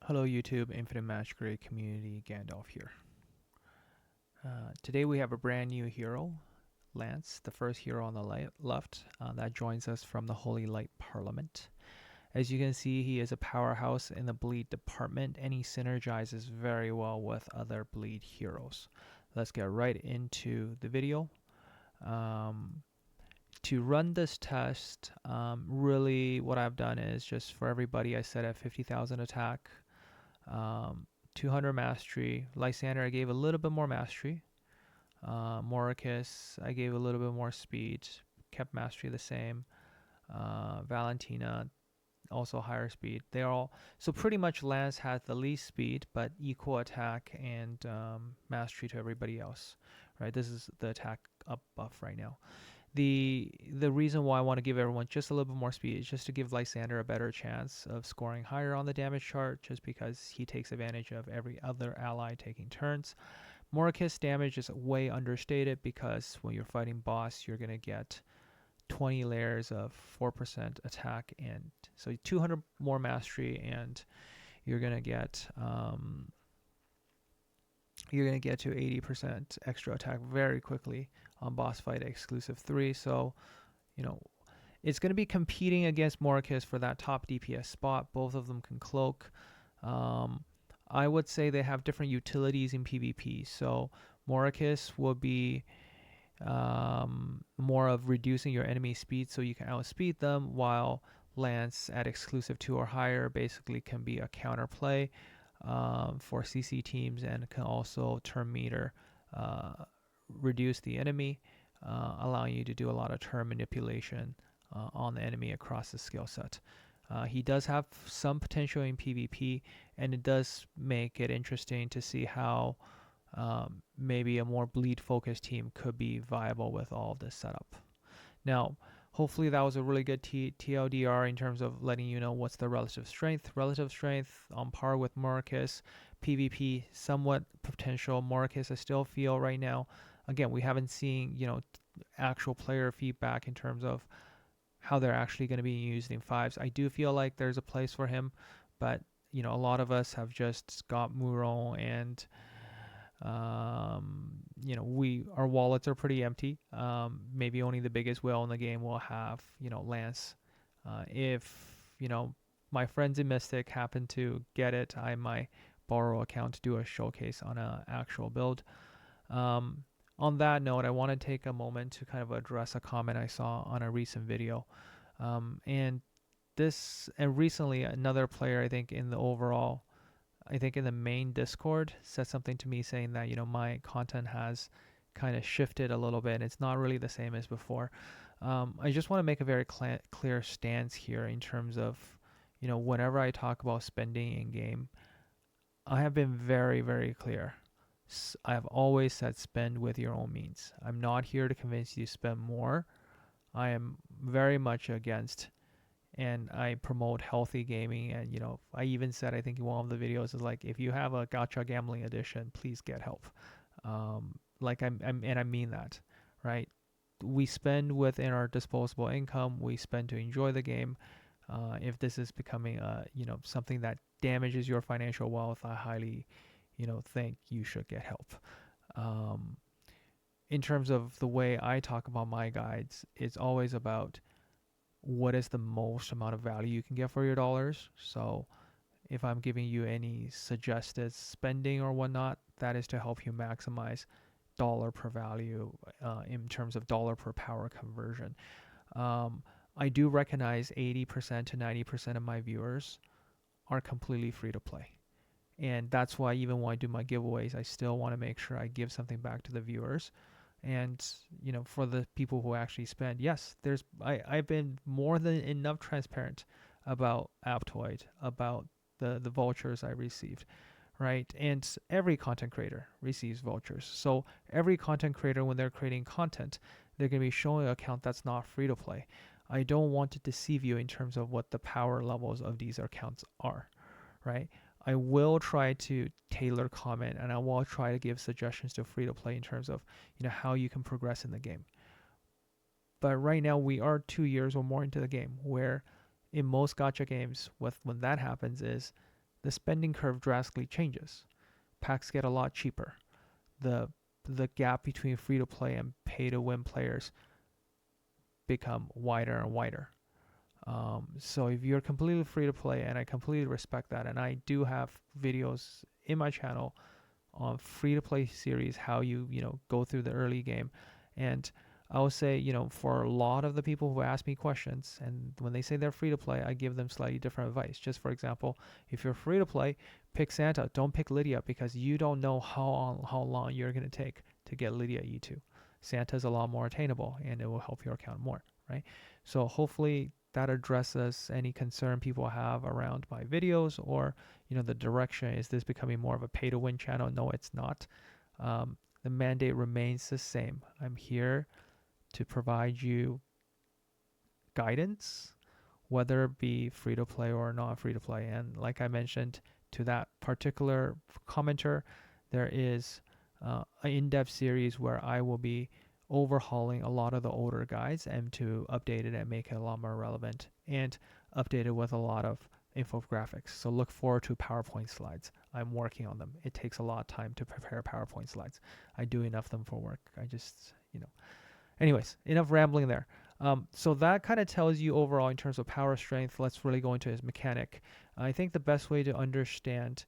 Hello YouTube, Infinite Magicraid community, Gandalf here. Today we have a brand new hero, Lance, the first hero on the left that joins us from the Holy Light Parliament. As you can see, he is a powerhouse in the bleed department and he synergizes very well with other bleed heroes. Let's get right into the video. To run this test, really what I've done is just for everybody I set at 50,000 attack, 200 mastery. Lysander I gave a little bit more mastery. Morikis I gave a little bit more speed, kept mastery the same. Valentina also higher speed. They are all so pretty much. Lance has the least speed but equal attack and mastery to everybody else. Right, this is the attack up buff right now. The reason why I want to give everyone just a little bit more speed is just to give Lysander a better chance of scoring higher on the damage chart, just because he takes advantage of every other ally taking turns. Morikis damage is way understated because when you're fighting boss, you're going to get 20 layers of 4% attack, and so 200 more mastery, and you're going to get to 80% extra attack very quickly on boss fight exclusive 3. So, it's going to be competing against Morikis for that top DPS spot. Both of them can cloak. I would say they have different utilities in PvP. So Morikis will be more of reducing your enemy speed so you can outspeed them, while Lance at exclusive 2 or higher basically can be a counterplay for CC teams and can also turn meter, reduce the enemy, allowing you to do a lot of turn manipulation on the enemy across the skill set. He does have some potential in PvP, and it does make it interesting to see how maybe a more bleed focused team could be viable with all of this setup. Now, hopefully that was a really good TLDR in terms of letting you know what's the relative strength. Relative strength on par with Morikis. PvP somewhat potential. Morikis I still feel right now. Again, we haven't seen actual player feedback in terms of how they're actually going to be used in fives. I do feel like there's a place for him, but a lot of us have just got Muron, and our wallets are pretty empty. Maybe only the biggest whale in the game will have Lance. If my friends in Mystic happen to get it, I might borrow account to do a showcase on an actual build. On that note, I want to take a moment to kind of address a comment I saw on a recent video. And recently another player, I think in the main Discord, said something to me saying that, my content has kind of shifted a little bit and it's not really the same as before. I just want to make a very clear stance here in terms of, whenever I talk about spending in game, I have been very, very clear. I have always said spend with your own means. I'm not here to convince you to spend more. I am very much against, and I promote healthy gaming. And I even said, I think in one of the videos, is like, if you have a gacha gambling addiction, please get help. And I mean that, right? We spend within our disposable income. We spend to enjoy the game. If this is becoming something that damages your financial wealth, I highly think you should get help. In terms of the way I talk about my guides, it's always about what is the most amount of value you can get for your dollars. So if I'm giving you any suggested spending or whatnot, that is to help you maximize dollar per value in terms of dollar per power conversion. I do recognize 80% to 90% of my viewers are completely free to play. And that's why even when I do my giveaways, I still want to make sure I give something back to the viewers. And for the people who actually spend, yes, I've been more than enough transparent about Aptoid, about the vultures I received, right? And every content creator receives vultures. So every content creator, when they're creating content, they're going to be showing an account that's not free to play. I don't want to deceive you in terms of what the power levels of these accounts are, right? I will try to tailor comment, and I will try to give suggestions to free to play in terms of how you can progress in the game. But right now we are 2 years or more into the game, where in most gacha games, when that happens is the spending curve drastically changes. Packs get a lot cheaper. The gap between free to play and pay to win players become wider and wider. So if you're completely free to play, and I completely respect that, and I do have videos in my channel on free to play series, how you go through the early game. And I will say, for a lot of the people who ask me questions, and when they say they're free to play, I give them slightly different advice. Just for example, if you're free to play, pick Santa, don't pick Lydia, because you don't know how long you're going to take to get Lydia E2. Santa's a lot more attainable, and it will help your account more, right? So hopefully that addresses any concern people have around my videos, or the direction. Is this becoming more of a pay to win channel? No, it's not. The mandate remains the same. I'm here to provide you guidance, whether it be free to play or not free to play. And like I mentioned to that particular commenter, there is an in-depth series where I will be overhauling a lot of the older guides and to update it and make it a lot more relevant and update it with a lot of infographics. So look forward to PowerPoint slides. I'm working on them. It takes a lot of time to prepare PowerPoint slides. I do enough of them for work. I just, anyways, enough rambling there. So that kind of tells you overall in terms of power strength. Let's really go into his mechanic. I think the best way to understand,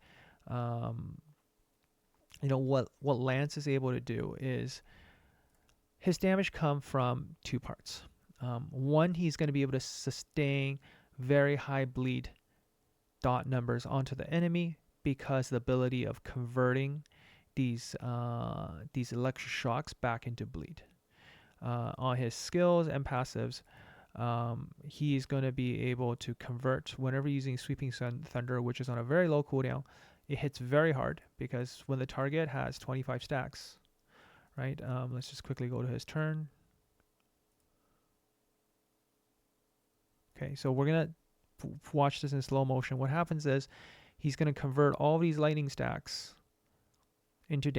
what Lance is able to do is his damage come from two parts. One, he's going to be able to sustain very high bleed dot numbers onto the enemy, because the ability of converting these electric shocks back into bleed. On his skills and passives, he's going to be able to convert whenever using Sweeping Thunder, which is on a very low cooldown. It hits very hard because when the target has 25 stacks, right? Let's just quickly go to his turn. Okay, so we're going to watch this in slow motion. What happens is he's going to convert all these lightning stacks into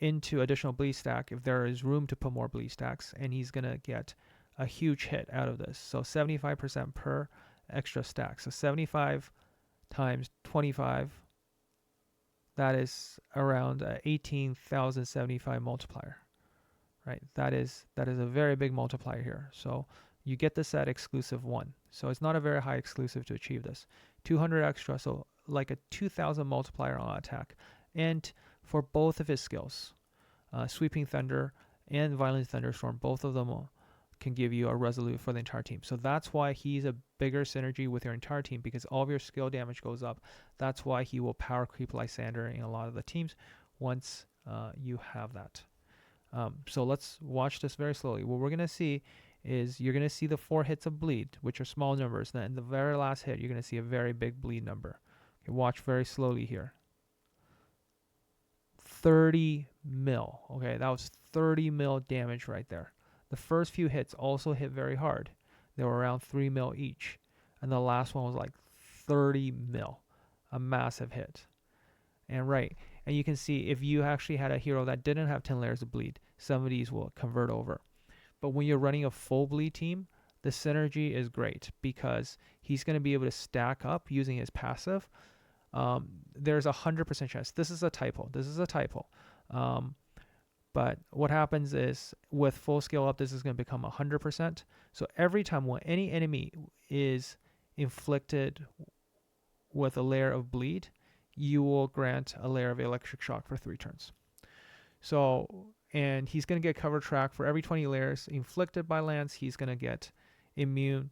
into additional bleed stack if there is room to put more bleed stacks, and he's going to get a huge hit out of this. So 75% per extra stack. So 75 times 25, that is around 18,075 multiplier, right? That is a very big multiplier here. So you get this at exclusive 1. So it's not a very high exclusive to achieve this. 200 extra, so like a 2,000 multiplier on attack. And for both of his skills, Sweeping Thunder and Violent Thunderstorm, both of them can give you a resolute for the entire team. So that's why he's a bigger synergy with your entire team, because all of your skill damage goes up. That's why he will power creep Lysander in a lot of the teams once you have that. So let's watch this very slowly. What we're going to see is you're going to see the 4 hits of bleed, which are small numbers. Then in the very last hit, you're going to see a very big bleed number. Okay, watch very slowly here. 30 mil. Okay, that was 30 mil damage right there. The first few hits also hit very hard. They were around 3 mil each. And the last one was like 30 mil. A massive hit. And you can see if you actually had a hero that didn't have 10 layers of bleed, some of these will convert over. But when you're running a full bleed team, the synergy is great because he's going to be able to stack up using his passive. There's 100% chance. This is a typo. But what happens is with full scale up, this is going to become 100%. So every time when any enemy is inflicted with a layer of bleed, you will grant a layer of electric shock for 3 turns. So, and he's going to get cover track for every 20 layers inflicted by Lance. He's going to get immune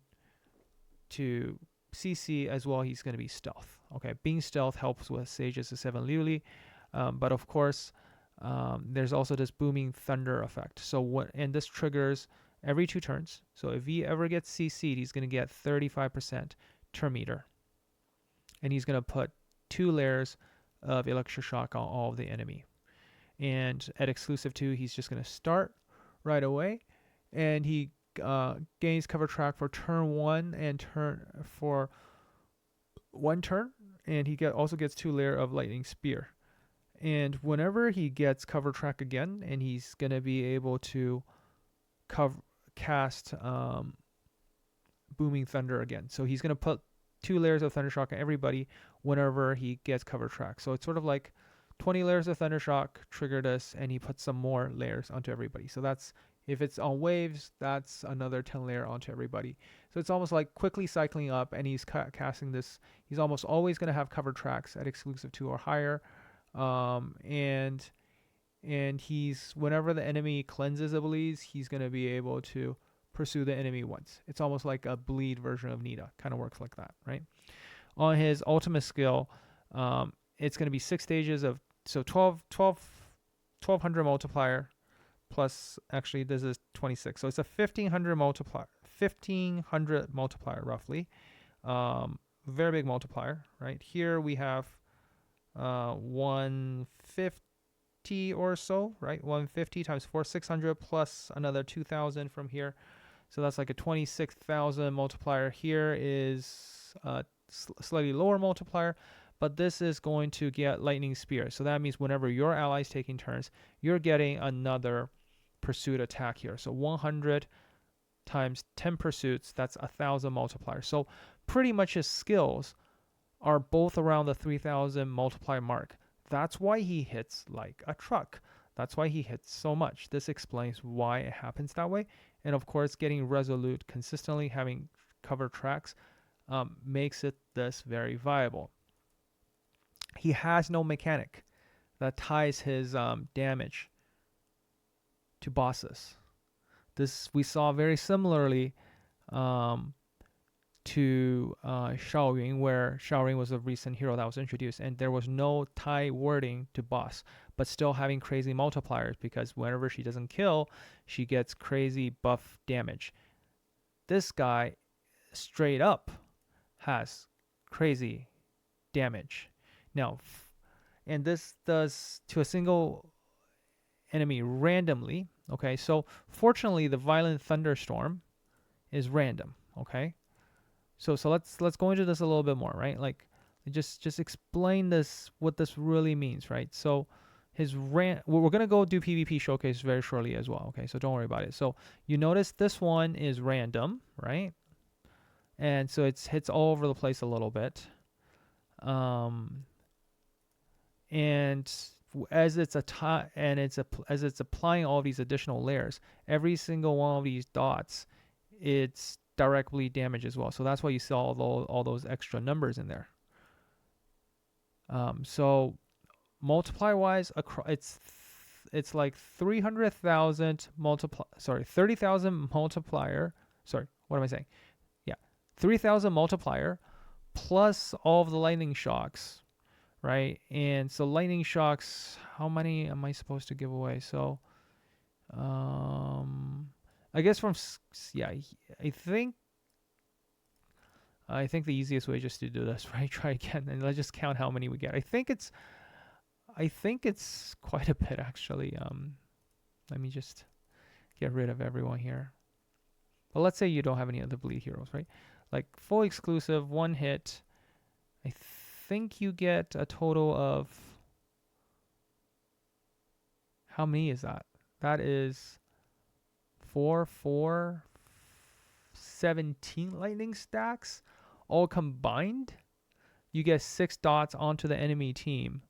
to CC as well. He's going to be stealth. Okay, being stealth helps with Sages to 7 liuli, but of course, there's also this booming thunder effect. So and this triggers every 2 turns. So if he ever gets CC'd, he's going to get 35% turn meter, and he's going to put 2 layers of electric shock on all of the enemy. And at exclusive 2, he's just going to start right away, and he gains cover track for turn 1 and turn for 1 turn, and he also gets 2 layer of lightning spear. And whenever he gets cover track again, and he's going to be able to cast booming thunder again. So he's going to put 2 layers of Thundershock on everybody whenever he gets cover track. So it's sort of like 20 layers of Thundershock trigger this, and he puts some more layers onto everybody. So that's, if it's on waves, that's another 10 layer onto everybody. So it's almost like quickly cycling up, and he's casting this. He's almost always going to have cover tracks at exclusive 2 or higher. And he's, whenever the enemy cleanses a bleeds, he's going to be able to pursue the enemy once. It's almost like a bleed version of Nita. Kind of works like that, right? On his ultimate skill, it's going to be 6 stages of, so 1200 multiplier plus, actually this is 26. So it's a 1500 multiplier roughly. Very big multiplier, right? Here we have 150 or so, right? 150 times 4, 600 plus another 2000 from here. So that's like a 26,000 multiplier. Here is a slightly lower multiplier, but this is going to get lightning spear. So that means whenever your ally is taking turns, you're getting another pursuit attack here. So 100 times 10 pursuits, that's 1,000 multipliers. So pretty much his skills are both around the 3,000 multiplier mark. That's why he hits like a truck. That's why he hits so much. This explains why it happens that way. And of course, getting resolute consistently, having cover tracks, makes it this very viable. He has no mechanic that ties his damage to bosses. This we saw very similarly to Xiaoyun, where Xiaoyun was a recent hero that was introduced, and there was no tie wording to boss, but still having crazy multipliers, because whenever she doesn't kill, she gets crazy buff damage. This guy straight up has crazy damage. Now, and this does to a single enemy randomly. Okay, so fortunately the violent thunderstorm is random. Okay, so let's go into this a little bit more, right? Like just explain this, what this really means, right? So his we're gonna go do PvP showcase very shortly as well. Okay, so don't worry about it. So you notice this one is random, right? And so it's hits all over the place a little bit. And as it's as it's applying all these additional layers, every single one of these dots, it's directly damage as well. So that's why you saw all those extra numbers in there. So multiply wise, it's like 300,000 30,000 multiplier. Sorry, what am I saying? Yeah, 3,000 multiplier plus all of the lightning shocks. Right, and so lightning shocks, how many am I supposed to give away? So I guess from, yeah, I think the easiest way just to do this, right? Try again, and let's just count how many we get. I think it's quite a bit, actually. Let me just get rid of everyone here. But let's say you don't have any other bleed heroes, right? Like full exclusive, one hit. I think you get a total of, how many is that? That is 17 lightning stacks all combined. You get 6 dots onto the enemy team,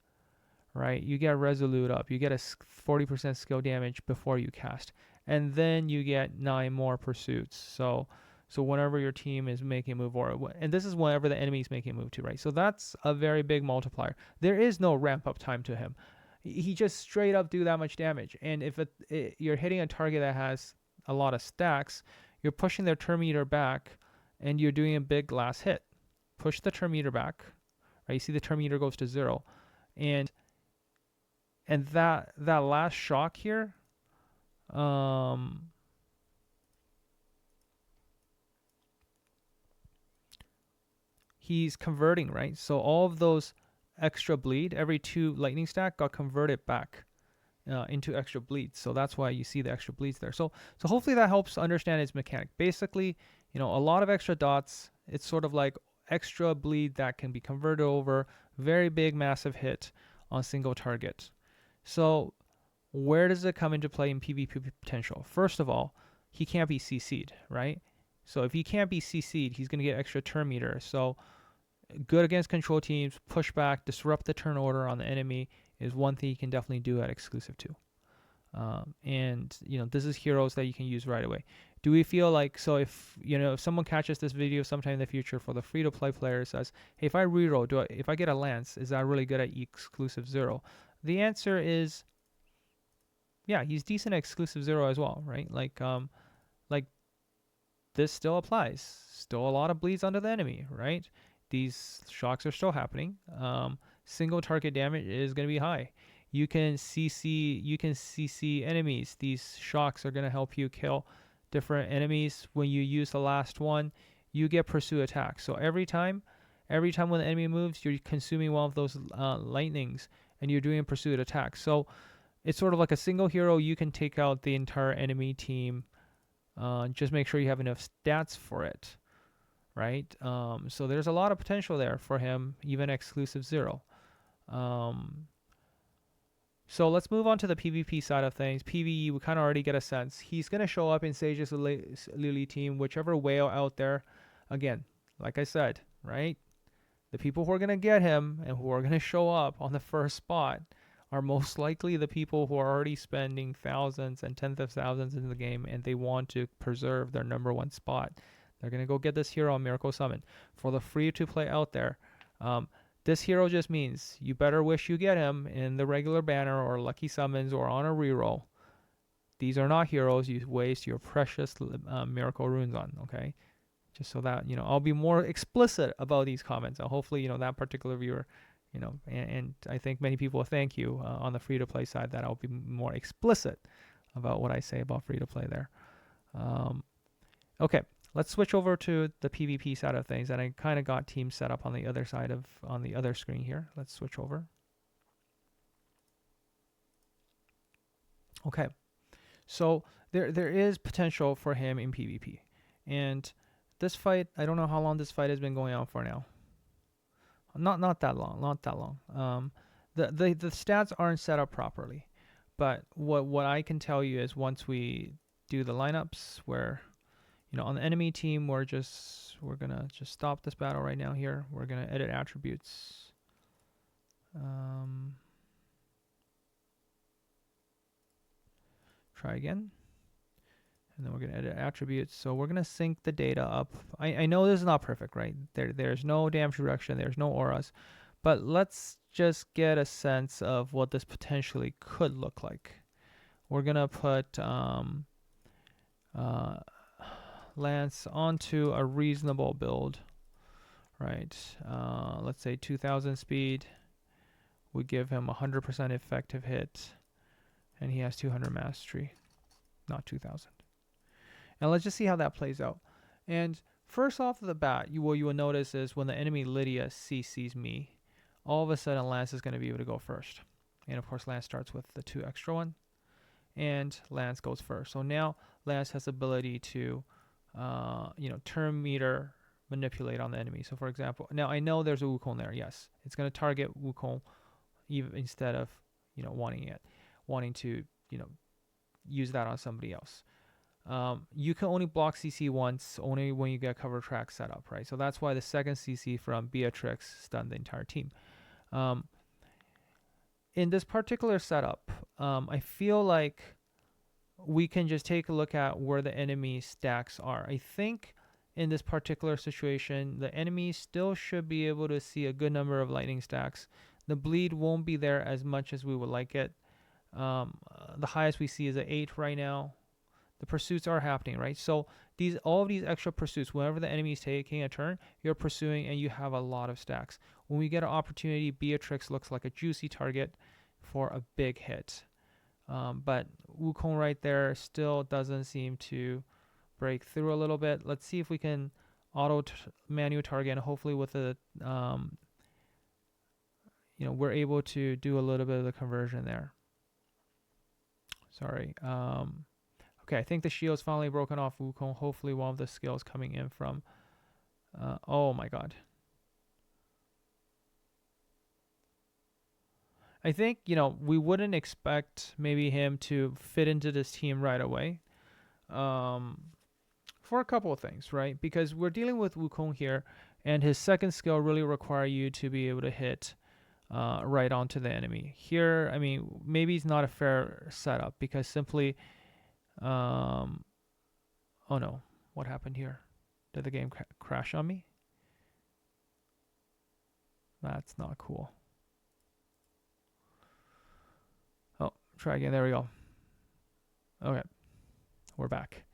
right? You get resolute up, you get a 40% skill damage before you cast, and then you get 9 more pursuits. So whenever your team is making a move, and this is whenever the enemy is making a move too, right? So that's a very big multiplier. There is no ramp up time to him. He just straight up do that much damage. And if you're hitting a target that has a lot of stacks, you're pushing their turn meter back, and you're doing a big last hit. Push the turn meter back, right? You see the turn meter goes to 0, and that last shock here, he's converting, right? So all of those extra bleed, every 2 lightning stack got converted back into extra bleeds. So that's why you see the extra bleeds there. So hopefully that helps understand its mechanic. Basically, a lot of extra dots. It's sort of like extra bleed that can be converted over. Very big, massive hit on single target. So where does it come into play in PvP potential? First of all, he can't be CC'd, right? So if he can't be CC'd, he's going to get extra turn meter. So good against control teams, push back, disrupt the turn order on the enemy is one thing you can definitely do at exclusive 2. And this is heroes that you can use right away. Do we feel like, so if if someone catches this video sometime in the future for the free to play player, says, hey, if I reroll, if I get a Lance, is that really good at exclusive 0? The answer is yeah, he's decent at exclusive 0 as well, right? Like this still applies. Still a lot of bleeds under the enemy, right? These shocks are still happening. Single target damage is going to be high. You can CC enemies. These shocks are going to help you kill different enemies. When you use the last one, you get pursue attack. So every time when the enemy moves, you're consuming one of those lightnings, and you're doing a pursuit attack. So it's sort of like a single hero. You can take out the entire enemy team. Just make sure you have enough stats for it, right? So there's a lot of potential there for him, even exclusive 0. So let's move on to the PvP side of things. PvE, we kind of already get a sense. He's going to show up in Sage's liuli team, whichever whale out there. Again, like I said, right? The people who are going to get him and who are going to show up on the first spot are most likely the people who are already spending thousands and tens of thousands in the game, and they want to preserve their number 1 spot. They're going to go get this hero on Miracle Summon. For the free-to-play out there, this hero just means you better wish you get him in the regular banner or lucky summons or on a reroll. These are not heroes you waste your precious miracle runes on, okay? Just so that, I'll be more explicit about these comments. And hopefully, that particular viewer, and I think many people will thank you on the free-to-play side that I'll be more explicit about what I say about free-to-play there. Okay. Let's switch over to the PvP side of things, and I kind of got teams set up on the other side on the other screen here. Let's switch over. Okay, so there is potential for him in PvP, and this fight, I don't know how long this fight has been going on for now. Not that long. The stats aren't set up properly, but what I can tell you is once we do the lineups where on the enemy team, we're gonna just stop this battle right now here. We're gonna edit attributes. Try again. And then we're gonna edit attributes. So we're gonna sync the data up. I know this is not perfect, right? There's no damage reduction, there's no auras. But let's just get a sense of what this potentially could look like. We're gonna put Lance onto a reasonable build, right? Let's say 2000 speed. We give him 100% effective hit, and he has 200 mastery, not 2000. And let's just see how that plays out. And first off the bat, what you will notice is when the enemy Lydia CCs me, all of a sudden Lance is going to be able to go first. And of course Lance starts with the 2 extra one, and Lance goes first. So now Lance has the ability to turn meter manipulate on the enemy. So for example, now I know there's a Wukong there. Yes, it's going to target Wukong even instead of wanting to use that on somebody else. You can only block CC once, only when you get cover track set up, right? So that's why the second CC from Beatrix stunned the entire team. In this particular setup, I feel like we can just take a look at where the enemy stacks are. I think in this particular situation, the enemy still should be able to see a good number of lightning stacks. The bleed won't be there as much as we would like it. The highest we see is an 8 right now. The pursuits are happening, right? So all of these extra pursuits, whenever the enemy is taking a turn, you're pursuing and you have a lot of stacks. When we get an opportunity, Beatrix looks like a juicy target for a big hit. But Wukong right there still doesn't seem to break through a little bit. Let's see if we can manual target, and hopefully with the we're able to do a little bit of the conversion there. Sorry. Okay, I think the shield's finally broken off Wukong. Hopefully one of the skills coming in from oh my god. I think, we wouldn't expect maybe him to fit into this team right away for a couple of things, right? Because we're dealing with Wukong here, And his second skill really require you to be able to hit right onto the enemy. Here, I mean, maybe it's not a fair setup because simply, oh no, what happened here? Did the game crash on me? That's not cool. Oh, try again. There we go. Okay, we're back.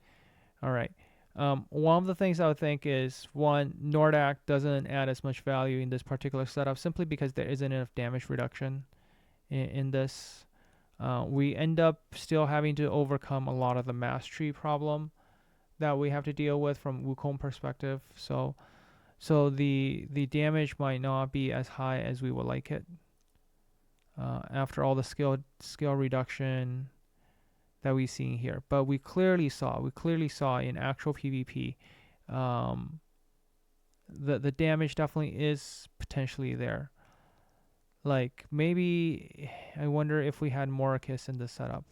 All right. One of the things I would think is, one, Nordak doesn't add as much value in this particular setup simply because there isn't enough damage reduction in this. We end up still having to overcome a lot of the mastery problem that we have to deal with from Wukong perspective. So the damage might not be as high as we would like it. After all the skill reduction that we see here, but we clearly saw in actual PvP, the damage definitely is potentially there. Like maybe I wonder if we had Morikis in this setup.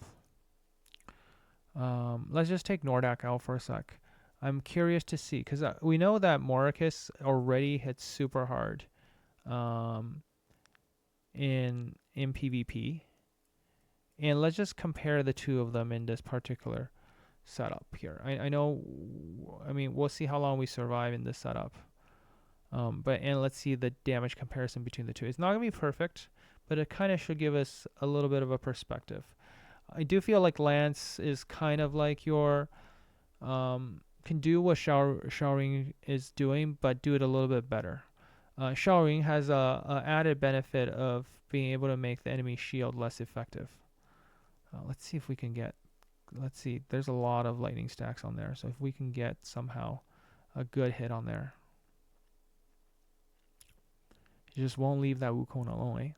Let's just take Nordak out for a sec. I'm curious to see because we know that Morikis already hits super hard in PvP. And let's just compare the two of them in this particular setup here. I know, I mean, we'll see how long we survive in this setup. And let's see the damage comparison between the two. It's not going to be perfect, but it kind of should give us a little bit of a perspective. I do feel like Lance is kind of like your, can do what showering is doing, but do it a little bit better. Showering has a added benefit of being able to make the enemy shield less effective. Let's see if we can get, let's see, there's a lot of lightning stacks on there. So if we can get somehow a good hit on there. You just won't leave that Wukong alone, eh?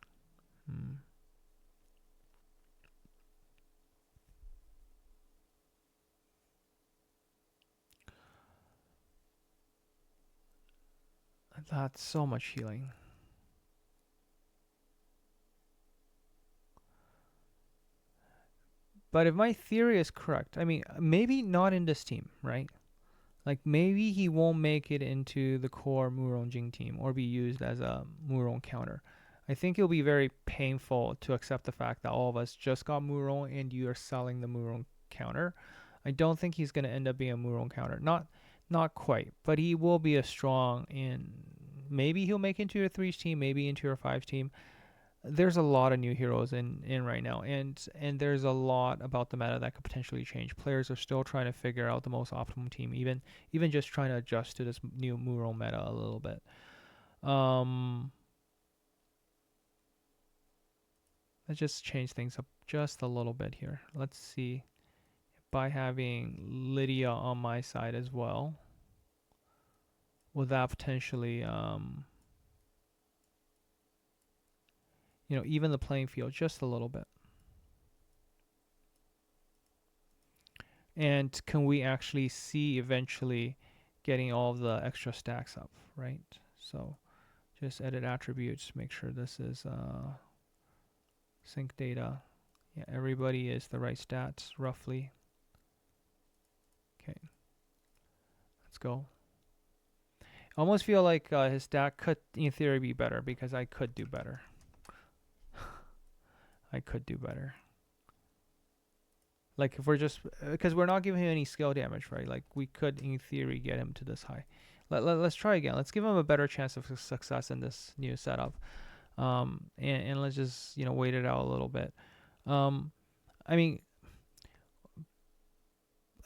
That's so much healing. But if my theory is correct, I mean, maybe not in this team, right? Like maybe he won't make it into the core Murong Jing team or be used as a Murong counter. I think it'll be very painful to accept the fact that all of us just got Murong and you are selling the Murong counter. I don't think he's going to end up being a Murong counter. Not quite, but he will be a strong, and maybe he'll make it into your 3's team, maybe into your 5's team. There's a lot of new heroes in right now, and there's a lot about the meta that could potentially change. Players are still trying to figure out the most optimum team, even just trying to adjust to this new Muro meta a little bit. Let's just change things up just a little bit here. Let's see, by having Lydia on my side as well, will that potentially even the playing field just a little bit. And can we actually see eventually getting all of the extra stacks up, right? So just edit attributes, make sure this is sync data. Yeah, everybody is the right stats roughly. Okay, let's go. I almost feel like his stack could in theory be better because I could do better. I could do better. Like if we're just, because we're not giving him any skill damage, right? Like we could in theory get him to this high. Let's try again. Let's give him a better chance of success in this new setup. And let's just, wait it out a little bit. I mean,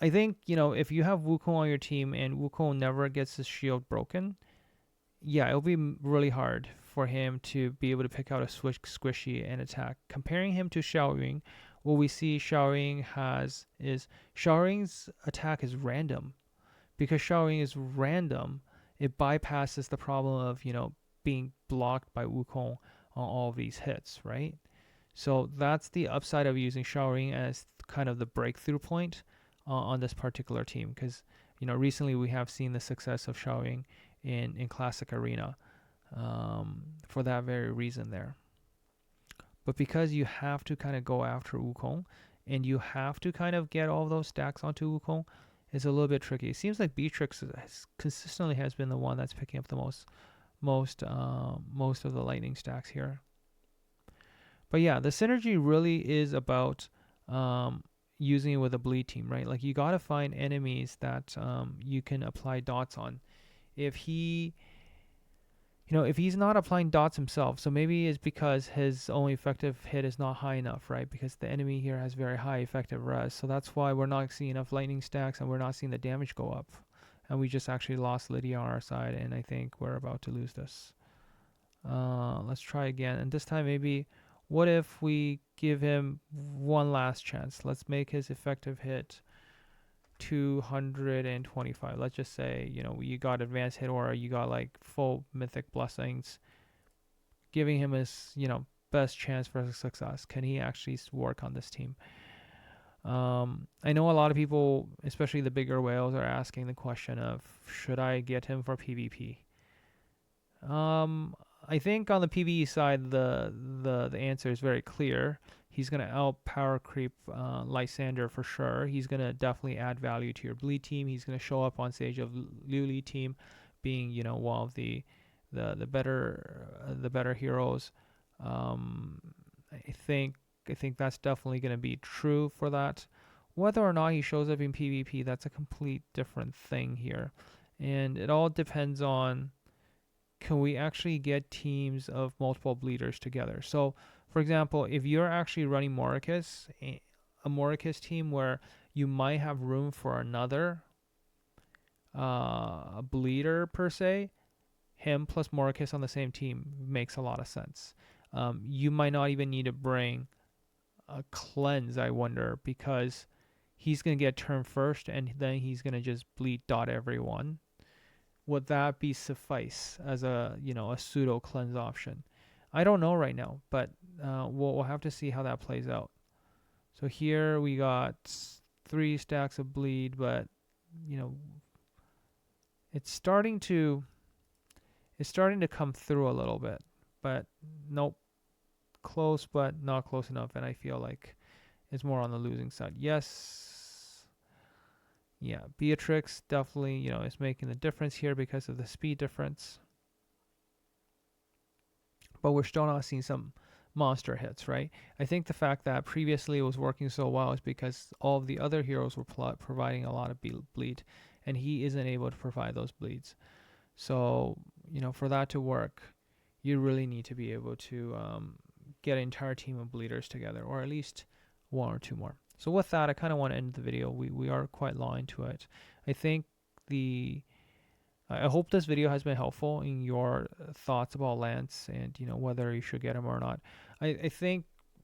I think, if you have Wukong on your team and Wukong never gets his shield broken, yeah, it'll be really hard for him to be able to pick out a squishy and attack. Comparing him to Xiaoying, what we see Xiaoying has is Xiaoying's attack is random. Because Xiaoying is random, it bypasses the problem of, being blocked by Wukong on all of these hits, right? So that's the upside of using Xiaoying as kind of the breakthrough point on this particular team. Because, recently we have seen the success of Xiaoying in Classic Arena for that very reason there. But because you have to kind of go after Wukong and you have to kind of get all of those stacks onto Wukong, is a little bit tricky. It seems like Beatrix consistently has been the one that's picking up the most of the lightning stacks here. But yeah, the synergy really is about using it with a bleed team, right? Like you gotta find enemies that you can apply dots on. If he, if he's not applying dots himself, so maybe it's because his only effective hit is not high enough, right? Because the enemy here has very high effective res, so that's why we're not seeing enough lightning stacks and we're not seeing the damage go up. And we just actually lost Lydia on our side, and I think we're about to lose this. Let's try again, and this time maybe, what if we give him one last chance? Let's make his effective hit 225. Let's just say, you got advanced hit aura, you got like full mythic blessings, giving him his, best chance for success. Can he actually work on this team? I know a lot of people, especially the bigger whales, are asking the question of, should I get him for PvP? I think on the PvE side, the answer is very clear. He's going to out power creep Lysander for sure. He's going to definitely add value to your bleed team. He's going to show up on stage of liuli team, being one of the better heroes. I think that's definitely going to be true for that. Whether or not he shows up in PvP, that's a complete different thing here, and it all depends on, can we actually get teams of multiple bleeders together? So, for example, if you're actually running Morikis, a Morikis team where you might have room for another bleeder per se, him plus Morikis on the same team makes a lot of sense. You might not even need to bring a cleanse, I wonder, because he's going to get turn first and then he's going to just bleed dot everyone. Would that be suffice as a pseudo cleanse option? I don't know right now, but we'll have to see how that plays out. So here we got 3 stacks of bleed, but it's starting to come through a little bit, but nope, close but not close enough, and I feel like it's more on the losing side. Yes. Yeah, Beatrix definitely, is making the difference here because of the speed difference. But we're still not seeing some monster hits, right? I think the fact that previously it was working so well is because all of the other heroes were providing a lot of bleed, and he isn't able to provide those bleeds. So, for that to work, you really need to be able to get an entire team of bleeders together, or at least 1 or 2 more. So with that, I kind of want to end the video. We are quite long into it. I hope this video has been helpful in your thoughts about Lance and whether you should get him or not. I think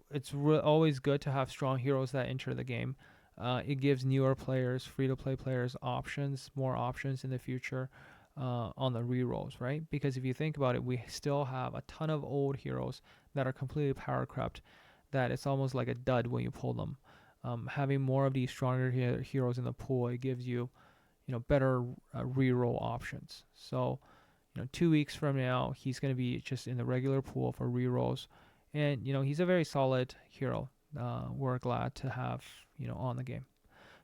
it's always good to have strong heroes that enter the game. It gives newer players, free-to-play players, more options in the future on the rerolls, right? Because if you think about it, we still have a ton of old heroes that are completely power crept, that it's almost like a dud when you pull them. Having more of these stronger heroes in the pool, it gives you, better reroll options. So, 2 weeks from now, he's going to be just in the regular pool for rerolls, and he's a very solid hero. We're glad to have on the game.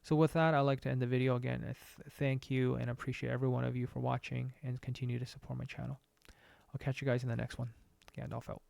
So with that, I'd like to end the video again. Thank you and appreciate every one of you for watching and continue to support my channel. I'll catch you guys in the next one. Gandalf out.